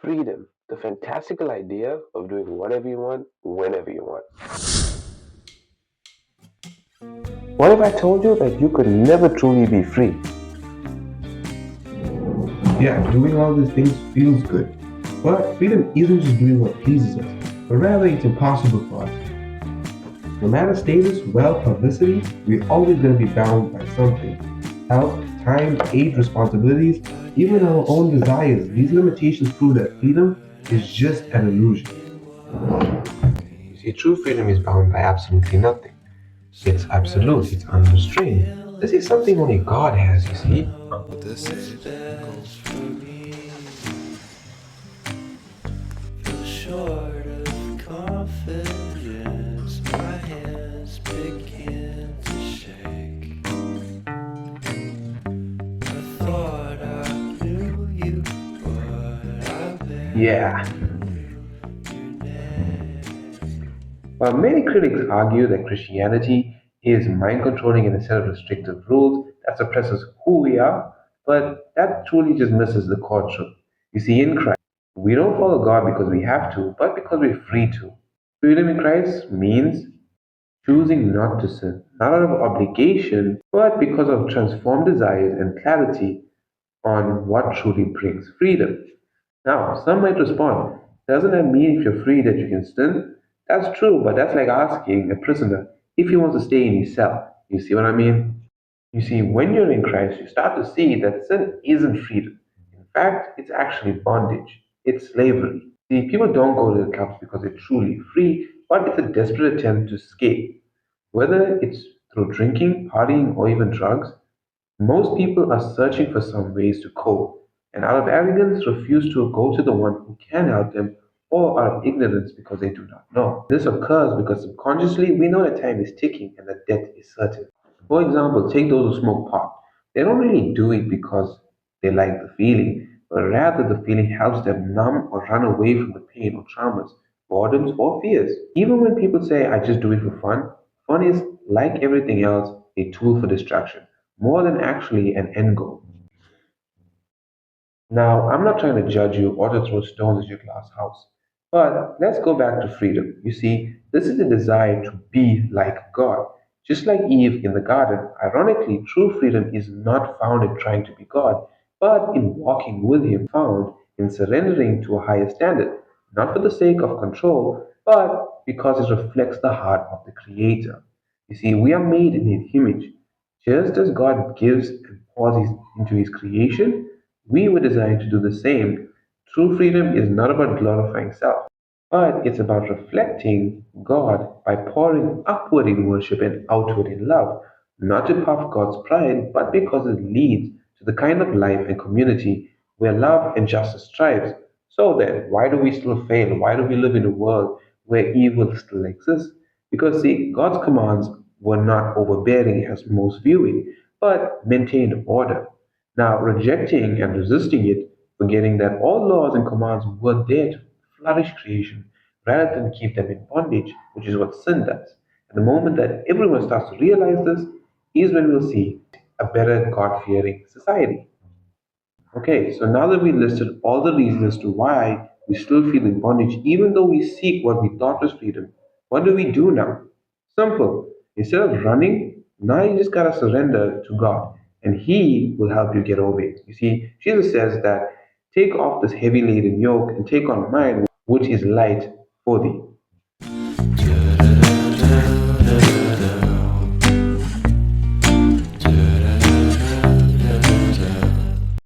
Freedom, the fantastical idea of doing whatever you want, whenever you want. What if I told you that you could never truly be free? Yeah, doing all these things feels good. But freedom isn't just doing what pleases us, but rather it's impossible for us. No matter status, wealth, publicity, we're always going to be bound by something. Health, time, age, responsibilities, even our own desires. These limitations prove that freedom is just an illusion. You see, true freedom is bound by absolutely nothing. It's absolute, it's unrestrained. This is something only God has, you see. This age goes for me, feel short of confidence. My hands begin to shake. I thought I knew you, but I Yeah. your name. While many critics argue that Christianity is mind controlling in a set of restrictive rules that suppresses who we are, but that truly just misses the core truth. You see, in Christ, we don't follow God because we have to, but because we're free to. Freedom in Christ means choosing not to sin, not out of obligation, but because of transformed desires and clarity on what truly brings freedom. Now, some might respond, doesn't that mean if you're free that you can sin? That's true, but that's like asking a prisoner if he wants to stay in his cell. You see what I mean? You see, when you're in Christ, you start to see that sin isn't freedom. In fact, it's actually bondage, it's slavery. See, people don't go to the clubs because they're truly free, but it's a desperate attempt to escape. Whether it's through drinking, partying, or even drugs, most people are searching for some ways to cope, and out of arrogance refuse to go to the one who can help them, or out of ignorance because they do not know. This occurs because subconsciously we know that time is ticking and that death is certain. For example, take those who smoke pot. They don't really do it because they like the feeling, but rather the feeling helps them numb or run away from the pain or traumas, boredoms, or fears. Even when people say, I just do it for fun, fun is, like everything else, a tool for distraction more than actually an end goal. Now, I'm not trying to judge you or to throw stones at your glass house, but let's go back to freedom. You see, this is a desire to be like God. Just like Eve in the garden, ironically, true freedom is not found in trying to be God, but in walking with Him, found in surrendering to a higher standard, not for the sake of control, but because it reflects the heart of the Creator. You see, we are made in His image. Just as God gives and pours into His creation, we were designed to do the same. True freedom is not about glorifying self, but it's about reflecting God by pouring upward in worship and outward in love, not to puff God's pride, but because it leads to the kind of life and community where love and justice thrives. So then, why do we still fail? Why do we live in a world where evil still exists? Because see, God's commands were not overbearing as most view it, but maintained order. Now, rejecting and resisting it, forgetting that all laws and commands were there to flourish creation rather than keep them in bondage, which is what sin does. And the moment that everyone starts to realize this is when we'll see a better God fearing society. Okay, so now that we listed all the reasons as to why we still feel in bondage, even though we seek what we thought was freedom, what do we do now? Simple. Instead of running, now you just gotta surrender to God, and He will help you get over it. You see, Jesus says that take off this heavy laden yoke and take on mine, which is light for thee.